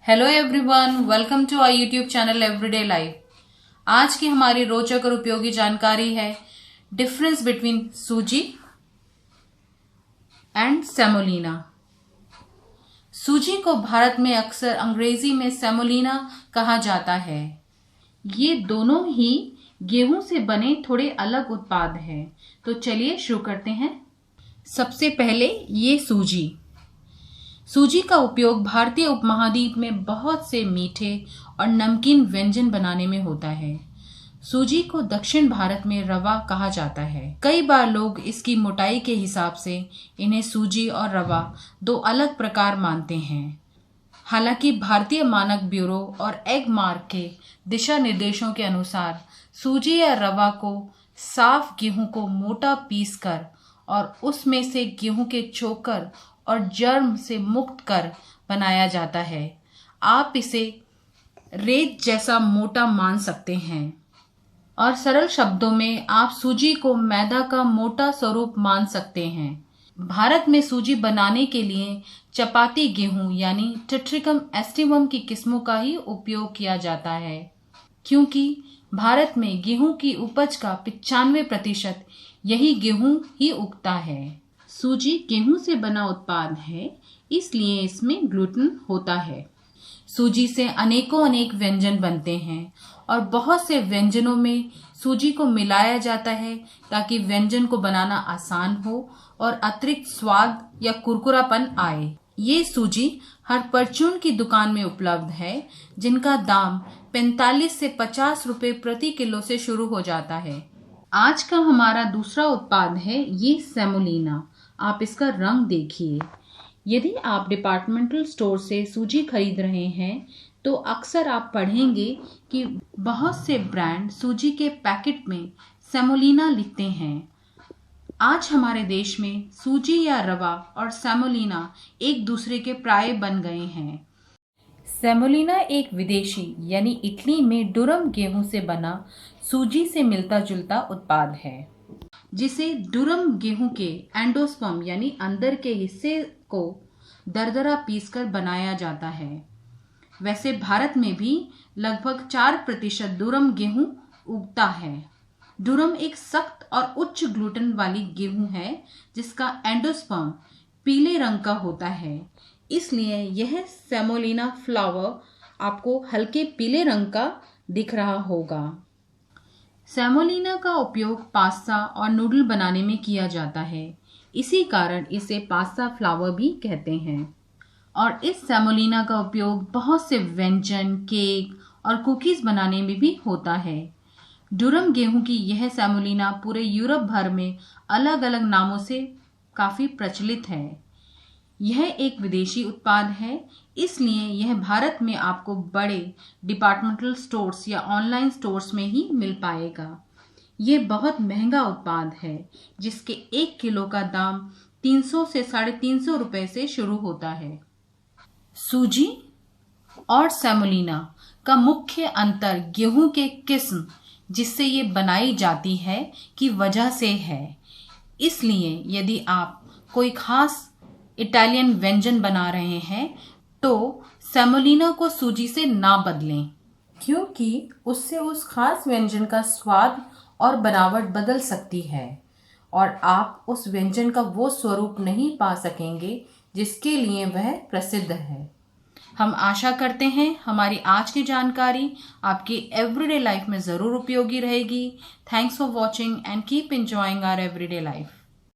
Hello everyone, welcome to our YouTube channel everyday life. आज की हमारी रोचक और उपयोगी जानकारी है difference between suji and semolina. सूजी को भारत में अक्सर अंग्रेजी में सेमोलिना कहा जाता है। ये दोनों ही गेहूं से बने थोड़े अलग उत्पाद हैं। तो चलिए शुरू करते हैं। सबसे पहले ये सूजी का उपयोग भारतीय उपमहाद्वीप में बहुत से मीठे और नमकीन व्यंजन बनाने में होता है। सूजी को दक्षिण भारत में रवा कहा जाता है। कई बार लोग इसकी मोटाई के हिसाब से इन्हें सूजी और रवा दो अलग प्रकार मानते हैं। हालांकि भारतीय मानक ब्यूरो और एग मार्क के दिशा निर्देशों के अनुसार सूजी या रवा को साफ गेहूं को मोटा पीस कर और उसमें से गेहूं के चोकर और जर्म से मुक्त कर बनाया जाता है। आप इसे रेत जैसा मोटा मान सकते हैं और सरल शब्दों में आप सूजी को मैदा का मोटा स्वरूप मान सकते हैं। भारत में सूजी बनाने के लिए चपाती गेहूं यानी टिट्रिकम एस्टिवम की किस्मों का ही उपयोग किया जाता है, क्योंकि भारत में गेहूं की उपज का 95% यही गेहूं ही उगता है। सूजी गेहूं से बना उत्पाद है, इसलिए इसमें ग्लूटेन होता है। सूजी से अनेक व्यंजन बनते हैं और बहुत से व्यंजनों में सूजी को मिलाया जाता है ताकि व्यंजन को बनाना आसान हो और अतिरिक्त स्वाद या कुरकुरापन आए। ये सूजी हर परचून की दुकान में उपलब्ध है, जिनका दाम 45 से 50 रुपए प्रति किलो से शुरू हो जाता है। आज का हमारा दूसरा उत्पाद है ये सेमोलिना। आप इसका रंग देखिए। यदि आप डिपार्टमेंटल स्टोर से सूजी खरीद रहे हैं तो अक्सर आप पढ़ेंगे कि बहुत से ब्रांड सूजी के पैकेट में सेमोलिना लिखते हैं। आज हमारे देश में सूजी या रवा और सेमोलिना एक दूसरे के प्राय बन गए हैं। सेमोलिना एक विदेशी यानी इटली में डुरम गेहूं से बना सूजी से मिलता जुलता उत्पाद है, जिसे डुरम गेहूं के एंडोस्पर्म यानी अंदर के हिस्से को दरदरा पीसकर बनाया जाता है। वैसे भारत में भी लगभग 4% डुरम गेहूं उगता है। डुरम एक सख्त और उच्च ग्लूटेन वाली गेहूं है, जिसका एंडोस्पर्म पीले रंग का होता है। इसलिए यह सेमोलिना फ्लावर आपको हल्के पीले रंग का दिख रहा होगा। सेमोलिना का उपयोग पास्ता और नूडल बनाने में किया जाता है, इसी कारण इसे पास्ता फ्लावर भी कहते हैं। और इस सेमोलिना का उपयोग बहुत से व्यंजन, केक और कुकीज बनाने में भी होता है। डुरम गेहूं की यह सेमोलिना पूरे यूरोप भर में अलग अलग नामों से काफी प्रचलित है। यह एक विदेशी उत्पाद है, इसलिए यह भारत में आपको बड़े डिपार्टमेंटल स्टोर्स या ऑनलाइन स्टोर्स में ही मिल पाएगा। यह बहुत महंगा उत्पाद है, जिसके 1 किलो का दाम 300 से 350 रुपए से शुरू होता है। सूजी और सेमोलिना का मुख्य अंतर गेहूं के किस्म जिससे ये बनाई जाती है की वजह से है। इसलिए यदि आप कोई खास इटालियन व्यंजन बना रहे हैं तो सेमोलिना को सूजी से ना बदलें, क्योंकि उससे उस खास व्यंजन का स्वाद और बनावट बदल सकती है और आप उस व्यंजन का वो स्वरूप नहीं पा सकेंगे जिसके लिए वह प्रसिद्ध है। हम आशा करते हैं हमारी आज की जानकारी आपकी एवरीडे लाइफ में ज़रूर उपयोगी रहेगी। Thanks for watching and keep enjoying our everyday life.